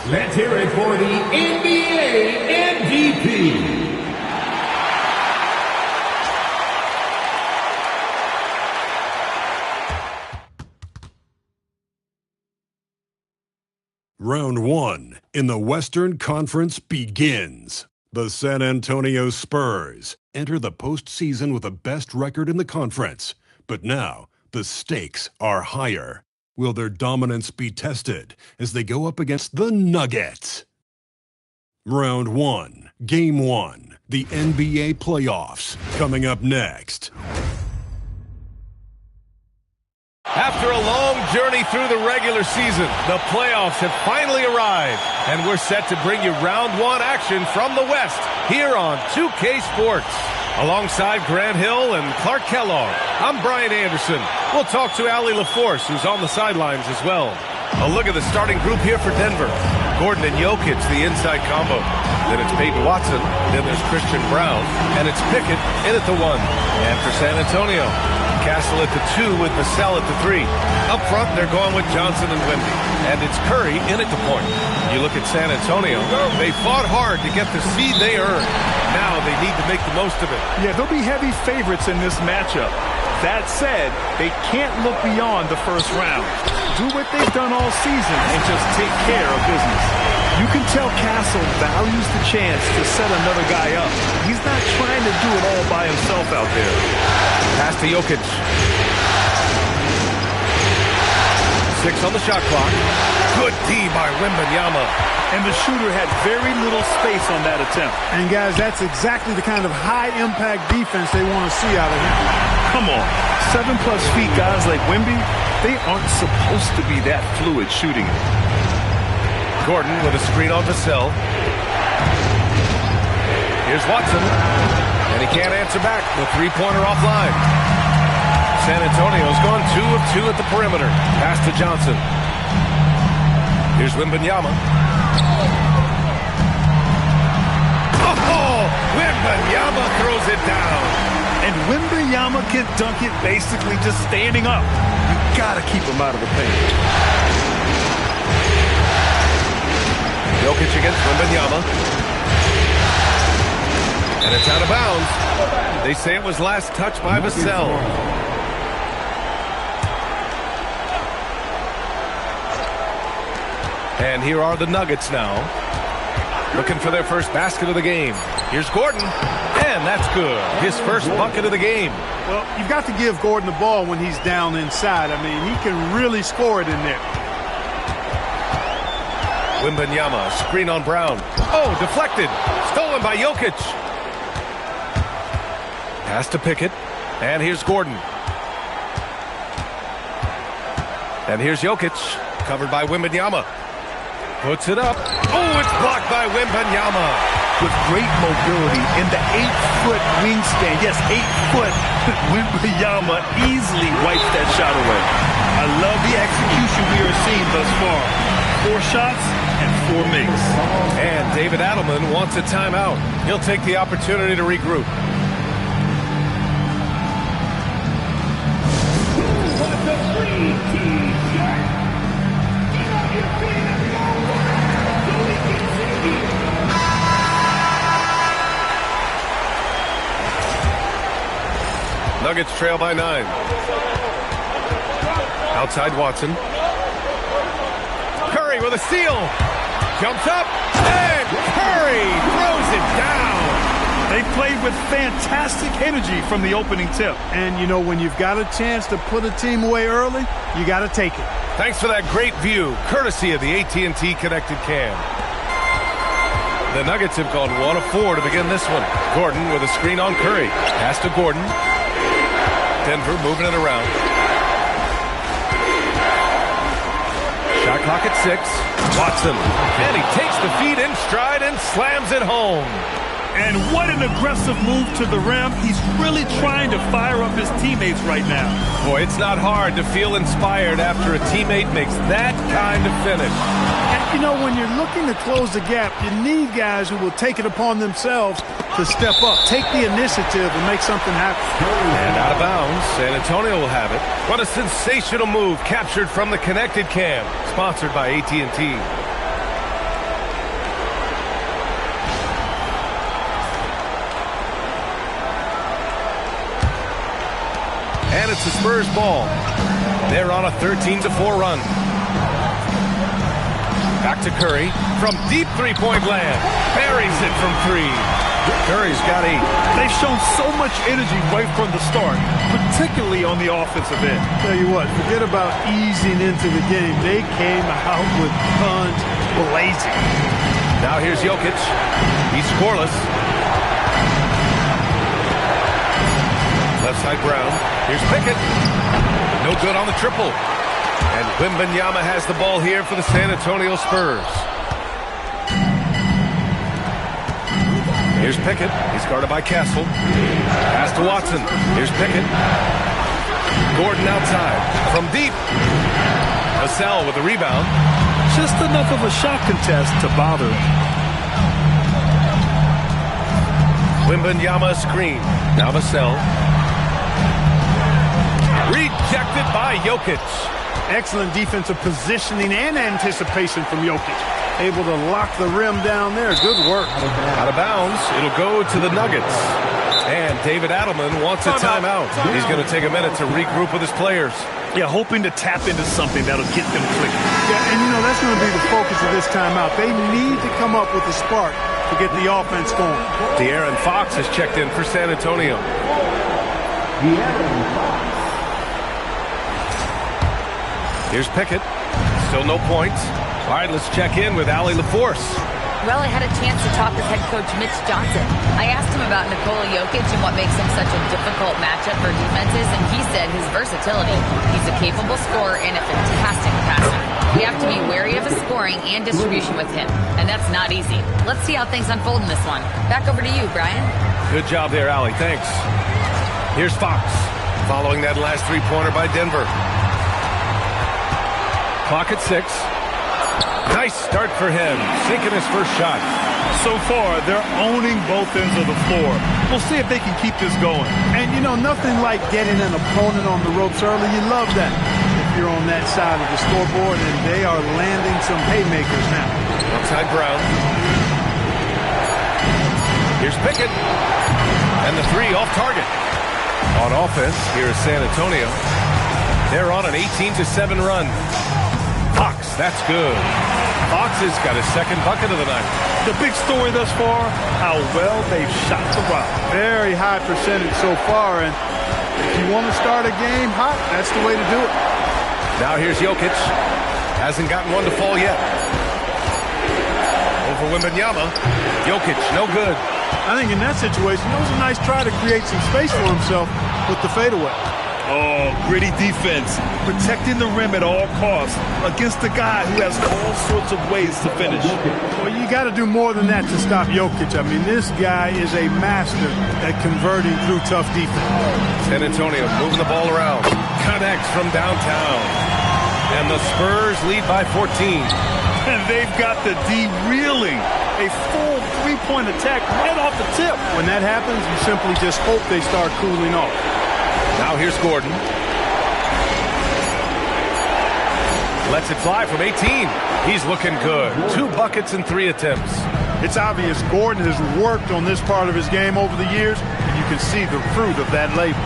Let's hear it for the NBA MVP. Round 1 in the Western Conference begins. The San Antonio Spurs enter the postseason with the best record in the conference. But now, the stakes are higher. Will their dominance be tested as they go up against the Nuggets? Round 1, Game 1, the NBA playoffs, coming up next. After a long journey through the regular season, the playoffs have finally arrived, and we're set to bring you round 1 action from the West here on 2K Sports. Alongside Grant Hill and Clark Kellogg, I'm Brian Anderson. We'll talk to Allie LaForce, who's on the sidelines as well. A look at the starting group here for Denver. Gordon and Jokic, the inside combo. Then it's Peyton Watson. Then there's Christian Brown. And it's Pickett in at the 1. And for San Antonio, Castle at the 2 with Vassell at the 3. Up front, they're going with Johnson and Wemby. And it's Curry in at the point. You look at San Antonio, they fought hard to get the seed they earned. Now they need to make the most of it. Yeah, they'll be heavy favorites in this matchup. That said, they can't look beyond the first round. Do what they've done all season and just take care of business. You can tell Castle values the chance to set another guy up. He's not trying to do it all by himself out there. Pass to Jokic. 6 on the shot clock. Good D by Wembanyama. And the shooter had very little space on that attempt. And guys, that's exactly the kind of high-impact defense they want to see out of him. Come on. 7+ feet guys like Wemby, they aren't supposed to be that fluid shooting it. Gordon with a screen on Vassell. Here's Watson. And he can't answer back. The three-pointer offline. San Antonio's gone 2 of 2 at the perimeter. Pass to Johnson. Here's Wembanyama. Oh! Wembanyama throws it down. And Wembanyama can dunk it basically just standing up. You gotta keep him out of the paint. Jokic against Wembanyama. And it's out of bounds. They say it was last touched by Vassell. And here are the Nuggets now, looking for their first basket of the game. Here's Gordon, and that's good. His first bucket of the game. Well, you've got to give Gordon the ball when he's down inside. I mean, he can really score it in there. Wembanyama, screen on Brown. Oh, deflected. Stolen by Jokic. Pass to Pickett, and here's Gordon. And here's Jokic, covered by Wembanyama. Puts it up. Oh, it's blocked by Wembanyama. With great mobility in the 8-foot wingspan. Yes, 8 foot. Wembanyama easily wipes that shot away. I love the execution we are seeing thus far. 4 shots and 4 makes. And David Adelman wants a timeout. He'll take the opportunity to regroup. Nuggets trail by 9. Outside Watson. Curry with a steal. Jumps up, and Curry throws it down. They played with fantastic energy from the opening tip. And, you know, when you've got a chance to put a team away early, you got to take it. Thanks for that great view, courtesy of the AT&T Connected Cam. The Nuggets have gone 1 of 4 to begin this one. Gordon with a screen on Curry. Pass to Gordon. Denver moving it around. Shot clock at 6. Watson. And he takes the feed in stride and slams it home. And what an aggressive move to the rim. He's really trying to fire up his teammates right now. Boy, it's not hard to feel inspired after a teammate makes that kind of finish. And, you know, when you're looking to close the gap, you need guys who will take it upon themselves to step up, take the initiative, and make something happen. And out of bounds, San Antonio will have it. What a sensational move captured from the Connected Cam, sponsored by AT&T. and it's the Spurs ball. They're on a 13-4 run. Back to Curry from deep three-point land. Buries it from three. Curry's got 8. They've shown so much energy right from the start, particularly on the offensive end. Tell you what, forget about easing into the game. They came out with guns blazing. Now here's Jokic. He's scoreless. Left side Brown. Here's Pickett. No good on the triple. And Wembanyama has the ball here for the San Antonio Spurs. Here's Pickett. He's guarded by Castle. Pass to Watson. Here's Pickett. Gordon outside. From deep. Vassell with the rebound. Just enough of a shot contest to bother him. Wembanyama screen. Now Vassell. Rejected by Jokic. Excellent defensive positioning and anticipation from Jokic. Able to lock the rim down there. Good work. Out of bounds. It'll go to the Nuggets. And David Adelman wants a timeout. He's going to take a minute to regroup with his players. Yeah, hoping to tap into something that'll get them clicking. Yeah, and you know, that's going to be the focus of this timeout. They need to come up with a spark to get the offense going. De'Aaron Fox has checked in for San Antonio. Here's Pickett. Still no points. All right, let's check in with Allie LaForce. Well, I had a chance to talk with head coach Mitch Johnson. I asked him about Nikola Jokic and what makes him such a difficult matchup for defenses, and he said his versatility. He's a capable scorer and a fantastic passer. We have to be wary of his scoring and distribution with him, and that's not easy. Let's see how things unfold in this one. Back over to you, Brian. Good job there, Allie. Thanks. Here's Fox, following that last three-pointer by Denver. Clock at 6. Nice start for him, sinking his first shot. So far, they're owning both ends of the floor. We'll see if they can keep this going. And, you know, nothing like getting an opponent on the ropes early. You love that if you're on that side of the scoreboard, and they are landing some haymakers now. Outside Brown. Here's Pickett. And the three off target. On offense, here is San Antonio. They're on an 18-7 run. Fox, that's good. Fox has got his second bucket of the night. The big story thus far, how well they've shot the rock. Very high percentage so far, and if you want to start a game hot, that's the way to do it. Now here's Jokic. Hasn't gotten one to fall yet. Over Wembanyama. Jokic, no good. I think in that situation, it was a nice try to create some space for himself with the fadeaway. Oh, gritty defense. Protecting the rim at all costs against a guy who has all sorts of ways to finish. Well, you got to do more than that to stop Jokic. I mean, this guy is a master at converting through tough defense. San Antonio moving the ball around. Connects from downtown. And the Spurs lead by 14. And they've got the D reeling. A full three-point attack right off the tip. When that happens, you simply just hope they start cooling off. Now here's Gordon. Lets it fly from 18. He's looking good. 2 buckets and 3 attempts. It's obvious Gordon has worked on this part of his game over the years, and you can see the fruit of that labor.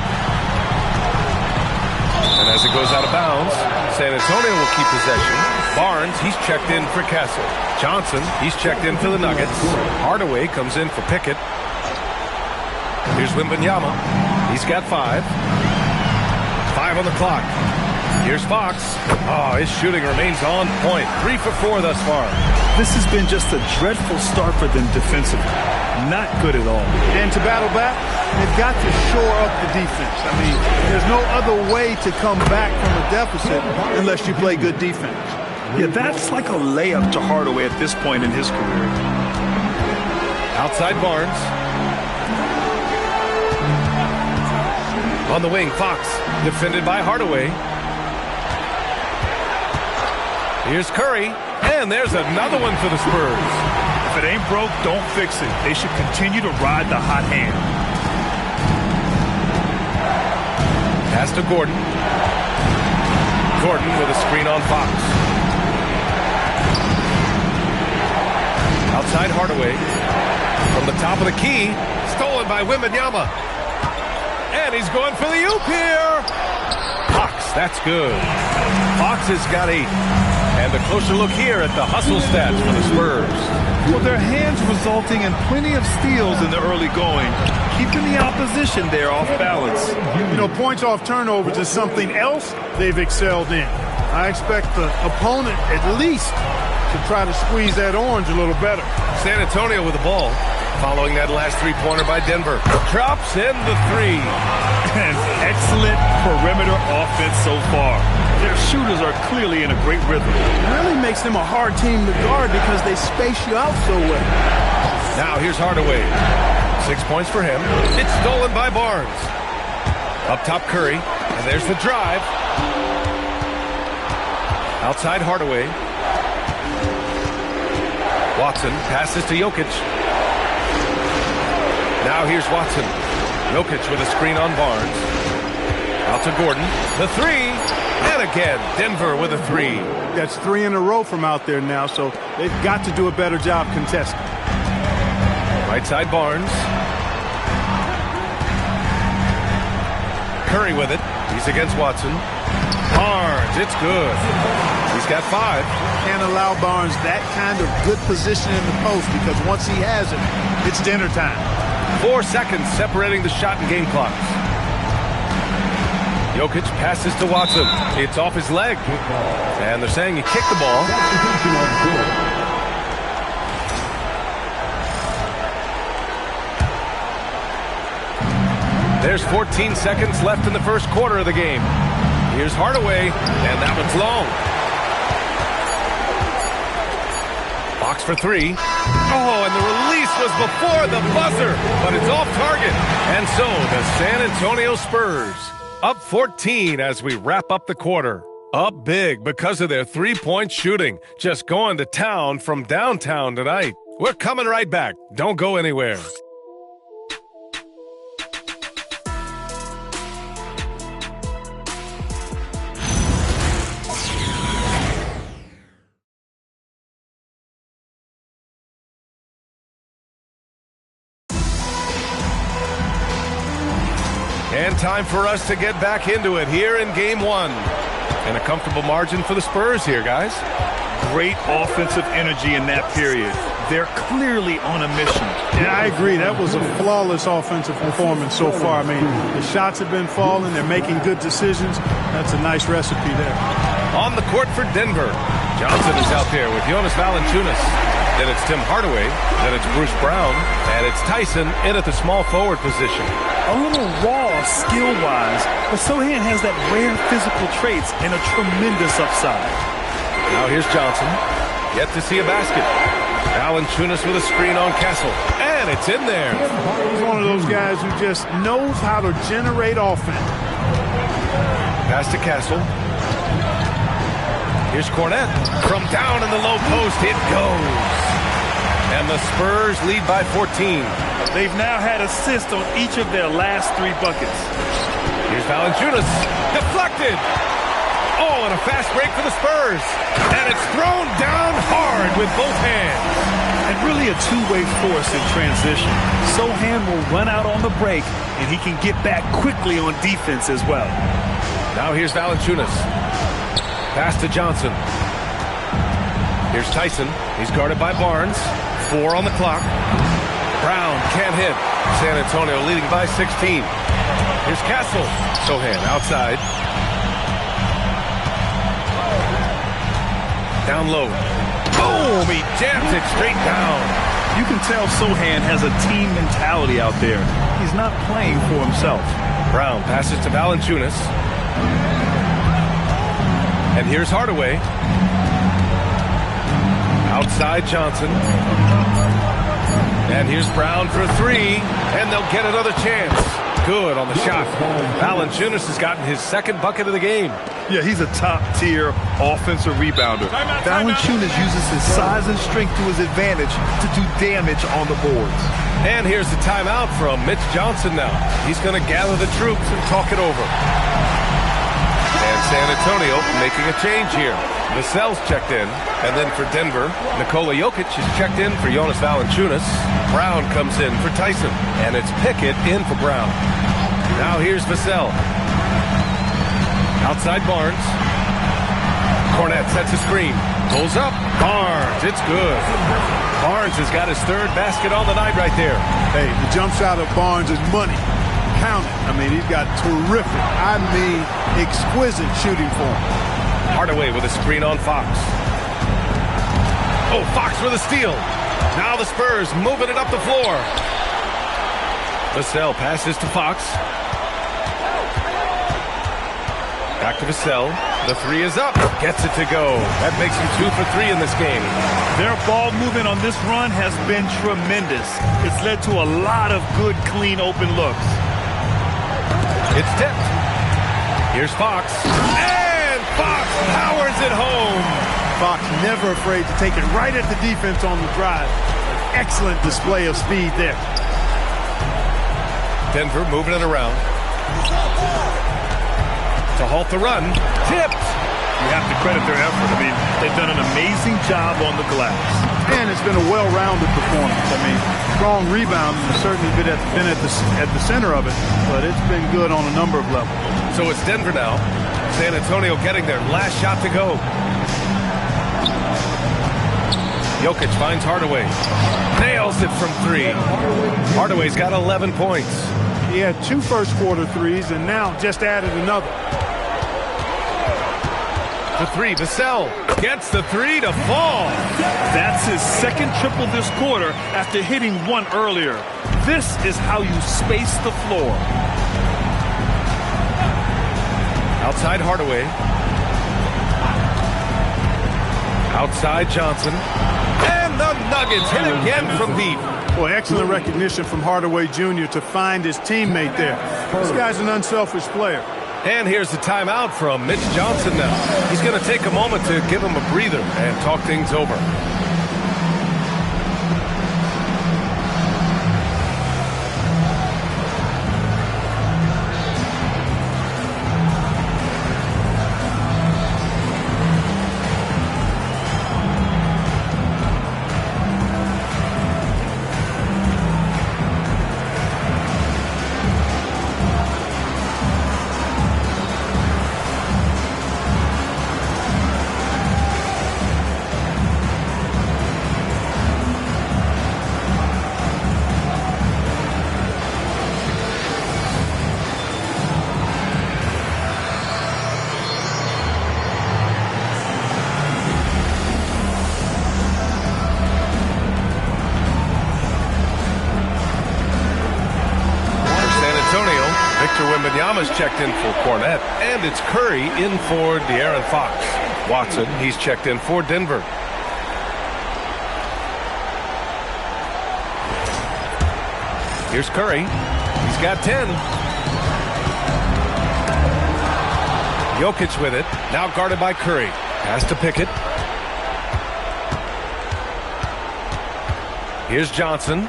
And as it goes out of bounds, San Antonio will keep possession. Barnes, he's checked in for Castle. Johnson, he's checked in for the Nuggets. Hardaway comes in for Pickett. Here's Wembanyama. He's got 5. 5 on the clock. Here's Fox. Oh, his shooting remains on point. 3 for 4 thus far. This has been just a dreadful start for them defensively. Not good at all. And to battle back, they've got to shore up the defense. I mean, there's no other way to come back from a deficit unless you play good defense. Yeah, that's like a layup to Hardaway at this point in his career. Outside Barnes. On the wing, Fox, defended by Hardaway. Here's Curry, and there's another one for the Spurs. If it ain't broke, don't fix it. They should continue to ride the hot hand. Pass to Gordon. Gordon with a screen on Fox. Outside Hardaway. From the top of the key, stolen by Wembanyama. And he's going for the oop here. Fox, that's good. Fox has got 8. And a closer look here at the hustle stats for the Spurs. Well, their hands resulting in plenty of steals in the early going, keeping the opposition there off balance. You know, points off turnovers is something else they've excelled in. I expect the opponent at least to try to squeeze that orange a little better. San Antonio with the ball. Following that last three-pointer by Denver. Drops in the 3. An excellent perimeter offense so far. Their shooters are clearly in a great rhythm. It really makes them a hard team to guard because they space you out so well. Now here's Hardaway. 6 points for him. It's stolen by Barnes. Up top Curry. And there's the drive. Outside Hardaway. Watson passes to Jokic. Now here's Watson. Jokic with a screen on Barnes. Out to Gordon. The 3. And again, Denver with a 3. That's 3 in a row from out there now, so they've got to do a better job contesting. Right side Barnes. Curry with it. He's against Watson. Barnes, it's good. He's got 5. Can't allow Barnes that kind of good position in the post because once he has it, it's dinner time. 4 seconds separating the shot and game clocks. Jokic passes to Watson. It's off his leg. And they're saying he kicked the ball. There's 14 seconds left in the first quarter of the game. Here's Hardaway, and that one's long. Fox for 3. Oh, and the release was before the buzzer, but it's off target. And so the San Antonio Spurs up 14 as we wrap up the quarter. Up big because of their three-point shooting. Just going to town from downtown tonight. We're coming right back. Don't go anywhere. And time for us to get back into it here in Game 1. And a comfortable margin for the Spurs here, guys. Great offensive energy in that period. They're clearly on a mission. Yeah, I agree. That was a flawless offensive performance so far. I mean, the shots have been falling. They're making good decisions. That's a nice recipe there. On the court for Denver, Johnson is out there with Jonas Valanciunas. Then it's Tim Hardaway. Then it's Bruce Brown. And it's Tyson in at the small forward position. A little raw skill-wise, but Sohan has that rare physical traits and a tremendous upside. Now here's Johnson. Yet to see a basket. Valanciunas with a screen on Castle. And it's in there. He's one of those guys who just knows how to generate offense. Pass to Castle. Here's Cornette. From down in the low post, it goes. And the Spurs lead by 14. They've now had assists on each of their last 3 buckets. Here's Valanciunas. Deflected. Oh, and a fast break for the Spurs. And it's thrown down hard with both hands. And really a two-way force in transition. Sohan will run out on the break, and he can get back quickly on defense as well. Now here's Valanciunas. Pass to Johnson. Here's Tyson. He's guarded by Barnes. 4 on the clock. Brown can't hit. San Antonio leading by 16. Here's Castle. Sohan outside. Down low. Boom! He jams it straight down. You can tell Sohan has a team mentality out there. He's not playing for himself. Brown passes to Valanciunas. And here's Hardaway. Outside Johnson. And here's Brown for 3. And they'll get another chance. Good on the shot. Valanciunas has gotten his second bucket of the game. Yeah, he's a top-tier offensive rebounder. Valanciunas uses his size and strength to his advantage to do damage on the boards. And here's the timeout from Mitch Johnson now. He's going to gather the troops and talk it over. And San Antonio making a change here. Vassell's checked in. And then for Denver, Nikola Jokic is checked in for Jonas Valanciunas. Brown comes in for Tyson. And it's Pickett in for Brown. Now here's Vassell. Outside Barnes. Cornette sets a screen. Pulls up. Barnes. It's good. Barnes has got his third basket on the night right there. Hey, the jump shot of Barnes is money. Count it. I mean, he's got terrific, exquisite shooting form. Hardaway with a screen on Fox. Oh, Fox with a steal. Now the Spurs moving it up the floor. Vassell passes to Fox. Back to Vassell. The three is up. Gets it to go. That makes him 2 for 3 in this game. Their ball movement on this run has been tremendous. It's led to a lot of good, clean, open looks. It's tipped. Here's Fox. And Fox powers it home. Fox never afraid to take it right at the defense on the drive. An excellent display of speed there. Denver moving it around. To halt the run. Tipped. You have to credit their effort. I mean, they've done an amazing job on the glass. And it's been a well-rounded performance. I mean, strong rebound has certainly been at the center of it, but it's been good on a number of levels. So it's Denver now. San Antonio getting their last shot to go. Jokic finds Hardaway. Nails it from 3. Hardaway's got 11 points. He had 2 first-quarter threes and now just added another. The 3, Vassell gets the 3 to fall. That's his second triple this quarter after hitting one earlier. This is how you space the floor. Outside Hardaway. Outside Johnson. And the Nuggets hit again from deep. Boy, excellent recognition from Hardaway Jr. to find his teammate there. This guy's an unselfish player. And here's the timeout from Mitch Johnson now. He's going to take a moment to give him a breather and talk things over. Wembanyama's checked in for Cornette, and it's Curry in for De'Aaron Fox. Watson, he's checked in for Denver. Here's Curry. He's got 10. Jokic with it, now guarded by Curry. Pass to Pickett. Here's Johnson.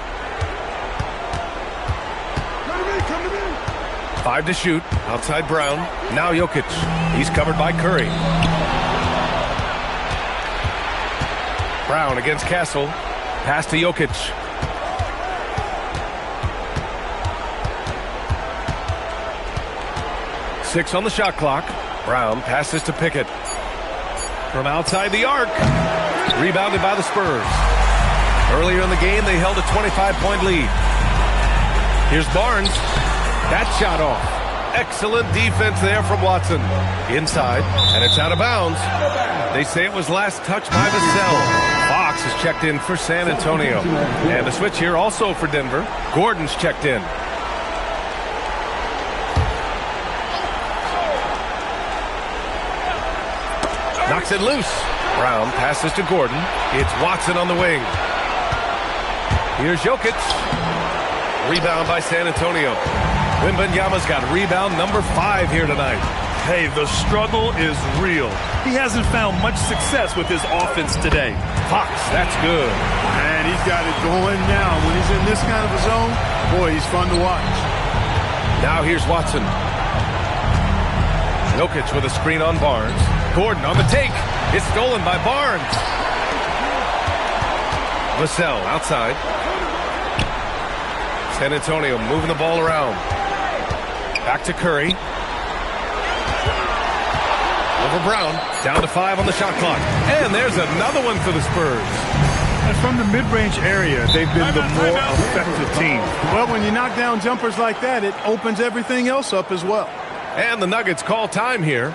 5 to shoot. Outside Brown. Now Jokic. He's covered by Curry. Brown against Castle. Pass to Jokic. Six on the shot clock. Brown passes to Pickett. From outside the arc. Rebounded by the Spurs. Earlier in the game, they held a 25-point lead. Here's Barnes. That shot off. Excellent defense there from Watson. Inside, and it's out of bounds. They say it was last touched by Vassell. Fox is checked in for San Antonio. And a switch here also for Denver. Gordon's checked in. Knocks it loose. Brown passes to Gordon. It's Watson on the wing. Here's Jokic. Rebound by San Antonio. Wembanyama's got rebound number 5 here tonight. Hey, the struggle is real. He hasn't found much success with his offense today. Fox, that's good. And he's got it going now. When he's in this kind of a zone, boy, he's fun to watch. Now here's Watson. Jokic with a screen on Barnes. Gordon on the take. It's stolen by Barnes. Vassell outside. San Antonio moving the ball around. Back to Curry. Over Brown. Down to 5 on the shot clock. And there's another one for the Spurs. And from the mid-range area, they've been the more effective team. Well, when you knock down jumpers like that, it opens everything else up as well. And the Nuggets call time here.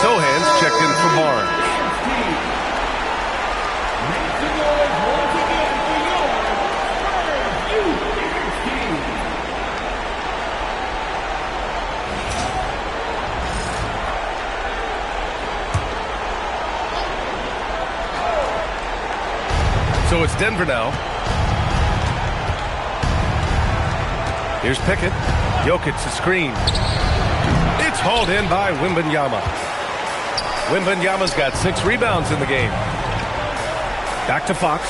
Sohan's checked in for Barnes. So it's Denver now. Here's Pickett. Jokic to screen. It's hauled in by Wembanyama. Wembanyama's got 6 rebounds in the game. Back to Fox.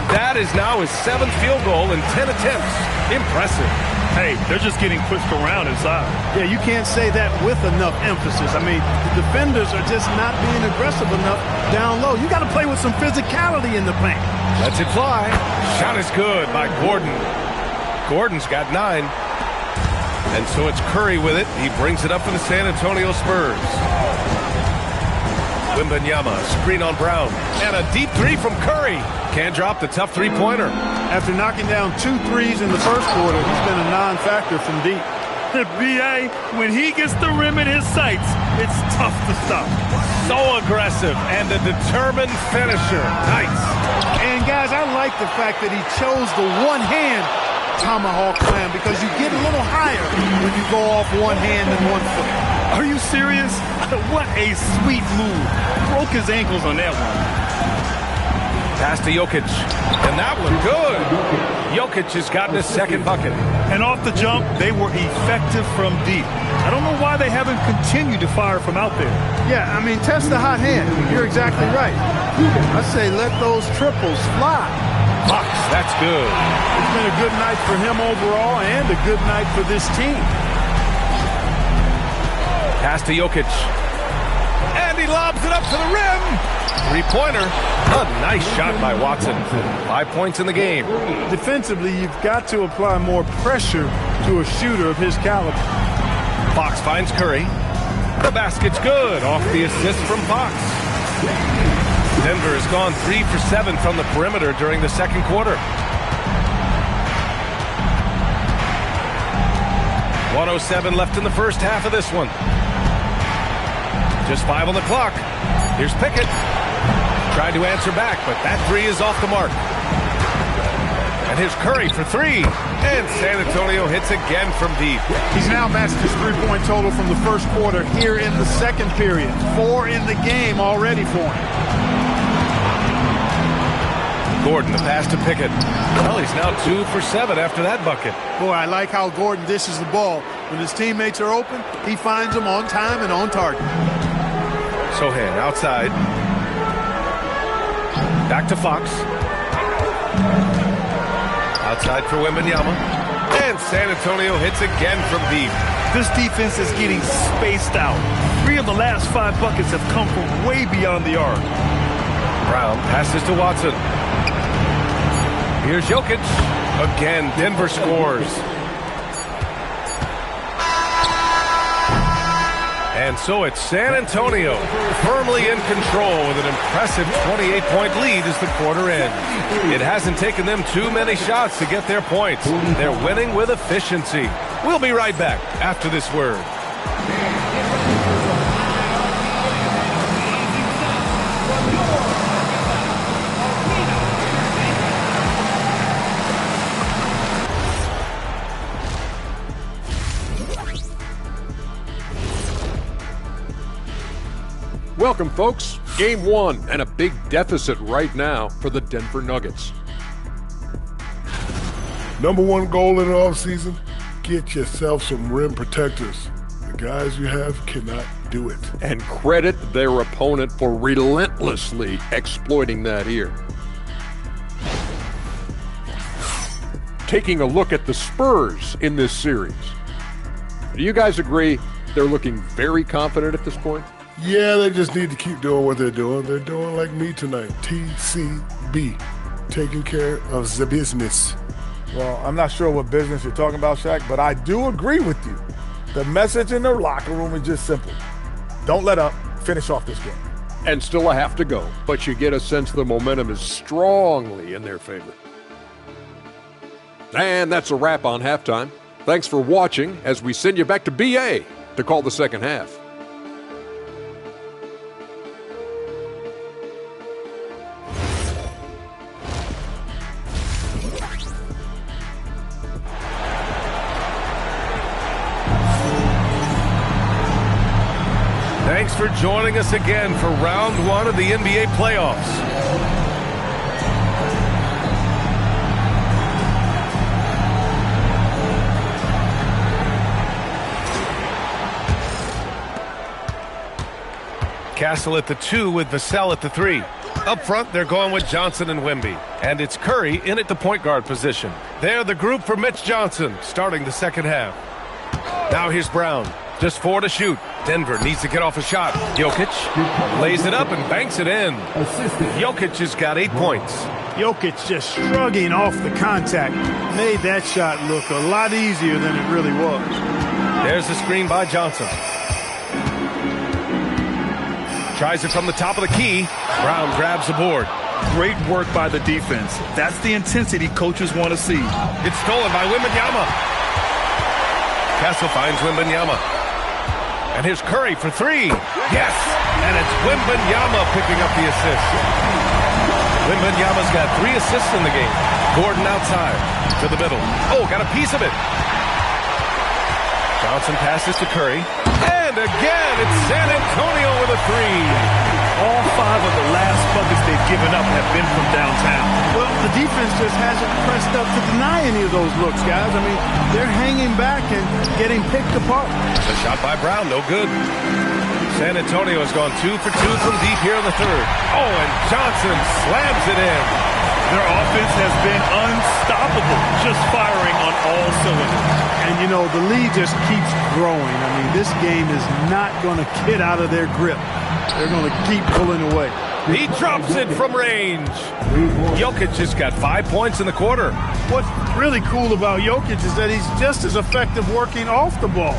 That is now his 7th field goal in 10 attempts. Impressive. Hey, they're just getting pushed around inside. Yeah, you can't say that with enough emphasis. I mean, the defenders are just not being aggressive enough down low. You got to play with some physicality in the paint. Lets it fly. Shot is good by Gordon. Gordon's got 9. And so it's Curry with it. He brings it up for the San Antonio Spurs. Wembanyama, screen on Brown. And a deep 3 from Curry. Can't drop the tough 3-pointer. After knocking down 2 threes in the first quarter, he's been a non-factor from deep. B.A., when he gets the rim in his sights, it's tough to stop. So aggressive and a determined finisher. Nice. And, guys, I like the fact that he chose the one-hand tomahawk slam because you get a little higher when you go off one hand and 1 foot. Are you serious? What a sweet move. Broke his ankles on that one. Pass to Jokic. And that one good. Jokic has gotten his 2nd bucket. And off the jump, they were effective from deep. I don't know why they haven't continued to fire from out there. Yeah, I mean, test the hot hand. You're exactly right. I say let those triples fly. Fox, that's good. It's been a good night for him overall and a good night for this team. Pass to Jokic. And he lobs it up to the rim. 3-pointer. A nice shot by Watson. 5 points in the game. Defensively, you've got to apply more pressure to a shooter of his caliber. Fox finds Curry. The basket's good off the assist from Fox. Denver has gone 3 for 7 from the perimeter during the second quarter. 1:07 left in the first half of this one. Just 5 on the clock. Here's Pickett. Tried to answer back, but that 3 is off the mark. And here's Curry for 3. And San Antonio hits again from deep. He's now matched his 3-point total from the first quarter here in the second period. 4 in the game already for him. Gordon, the pass to Pickett. Well, he's now 2 for 7 after that bucket. Boy, I like how Gordon dishes the ball. When his teammates are open, he finds them on time and on target. Sohan outside. Back to Fox. Outside for Wembanyama. And San Antonio hits again from deep. This defense is getting spaced out. 3 of the last 5 buckets have come from way beyond the arc. Brown passes to Watson. Here's Jokic. Again, Denver scores. And so it's San Antonio firmly in control with an impressive 28-point lead as the quarter ends. It hasn't taken them too many shots to get their points. They're winning with efficiency. We'll be right back after this word. Welcome, folks. Game 1 and a big deficit right now for the Denver Nuggets. Number one goal in the offseason, get yourself some rim protectors. The guys you have cannot do it. And credit their opponent for relentlessly exploiting that here. Taking a look at the Spurs in this series. Do you guys agree they're looking very confident at this point? Yeah, they just need to keep doing what they're doing. They're doing like me tonight, TCB, taking care of the business. Well, I'm not sure what business you're talking about, Shaq, but I do agree with you. The message in the locker room is just simple. Don't let up. Finish off this game. And still a half to go, but you get a sense the momentum is strongly in their favor. And that's a wrap on halftime. Thanks for watching as we send you back to BA to call the second half. Thanks for joining us again for round 1 of the NBA playoffs. Castle at the 2 with Vassell at the 3. Up front, they're going with Johnson and Wemby. And it's Curry in at the point guard position. They're the group for Mitch Johnson, starting the second half. Now here's Brown. Just 4 to shoot. Denver needs to get off a shot. Jokic lays it up and banks it in. Jokic has got 8 points. Jokic just shrugging off the contact. Made that shot look a lot easier than it really was. There's the screen by Johnson. Tries it from the top of the key. Brown grabs the board. Great work by the defense. That's the intensity coaches want to see. It's stolen by Wembanyama. Castle finds Wembanyama. And here's Curry for 3. Yes! And it's Wembanyama picking up the assist. Wembanyama's got 3 assists in the game. Gordon outside to the middle. Oh, got a piece of it. Johnson passes to Curry. And again, it's San Antonio with a 3. All 5 of the last buckets they've given up have been from downtown. Well, the defense just hasn't pressed up to deny any of those looks, guys. I mean, they're hanging back and getting picked apart. The shot by Brown, no good. San Antonio has gone 2 for 2 from deep here in the third. Oh, and Johnson slams it in. Their offense has been unstoppable, just firing on all cylinders. And, you know, the lead just keeps growing. I mean, this game is not going to get out of their grip. They're going to keep pulling away. He drops it from range. Jokic just got 5 points in the quarter. What's really cool about Jokic is that he's just as effective working off the ball.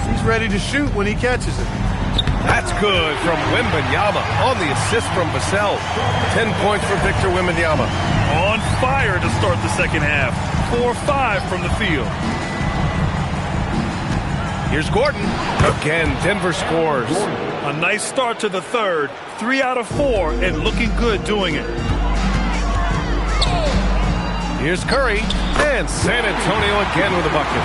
He's ready to shoot when he catches it. That's good from Wembanyama on the assist from Vassell. 10 points for Victor Wembanyama. On fire to start the second half. 4-5 from the field. Here's Gordon. Again, Denver scores. A nice start to the third. 3 out of 4 and looking good doing it. Here's Curry. And San Antonio again with a bucket.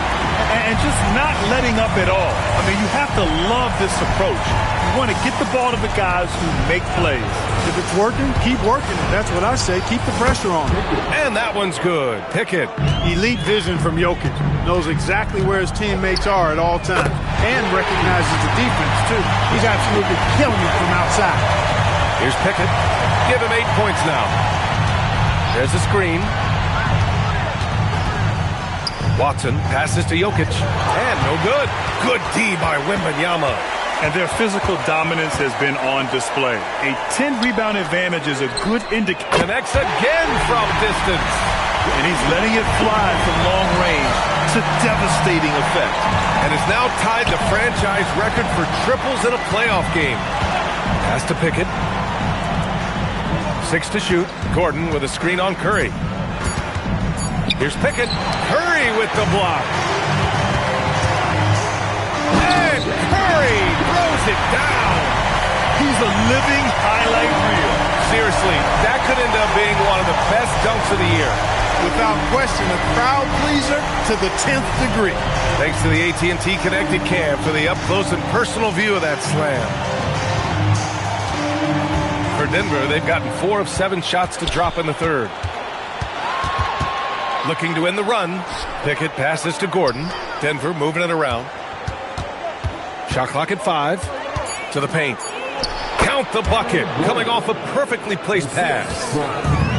And just not letting up at all. I mean, you have to love this approach. You want to get the ball to the guys who make plays. If it's working, keep working. That's what I say. Keep the pressure on. And that one's good. Pickett. Elite vision from Jokic. Knows exactly where his teammates are at all times. And recognizes the defense, too. He's absolutely killing it from outside. Here's Pickett. Give him 8 points now. There's a screen. Watson passes to Jokic. And no good. Good D by Wembanyama. And their physical dominance has been on display. A 10-rebound advantage is a good indicator. Connects again from distance. And he's letting it fly from long range. To a devastating effect. And has now tied the franchise record for triples in a playoff game. Pass to Pickett. 6 to shoot. Gordon with a screen on Curry. Here's Pickett. Curry with the block. And Curry throws it down. He's a living highlight reel. Seriously, that could end up being one of the best dunks of the year. Without question, a crowd pleaser to the 10th degree. Thanks to the AT&T Connected Cam for the up-close and personal view of that slam. For Denver, they've gotten 4 of 7 shots to drop in the third. Looking to end the run. Pickett passes to Gordon. Denver moving it around. Shot clock at 5. To the paint. Count the bucket. Coming off a perfectly placed pass.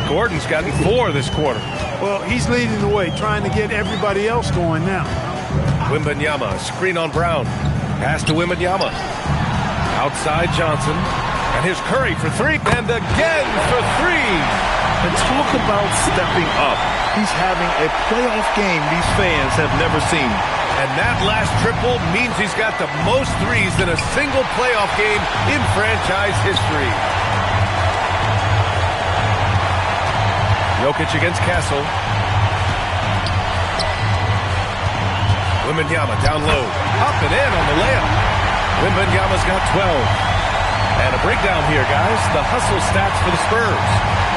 Gordon's gotten 4 this quarter. Well, he's leading the way, trying to get everybody else going now. Wembanyama, screen on Brown. Pass to Wembanyama. Outside Johnson. And here's Curry for 3. And again for 3. And talk about stepping up. He's having a playoff game these fans have never seen. And that last triple means he's got the most threes in a single playoff game in franchise history. Jokic against Castle. Wembanyama down low. Up and in on the layup. Wembanyama's got 12. And a breakdown here, guys. The hustle stats for the Spurs.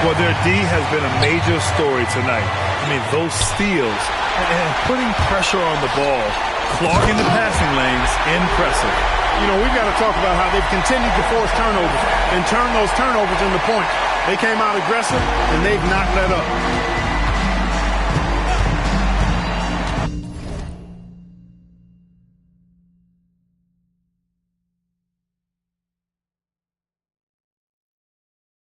Well, their D has been a major story tonight. I mean, those steals and putting pressure on the ball, clogging the passing lanes, impressive. You know, we've got to talk about how they've continued to force turnovers and turn those turnovers into points. They came out aggressive, and they've not let up.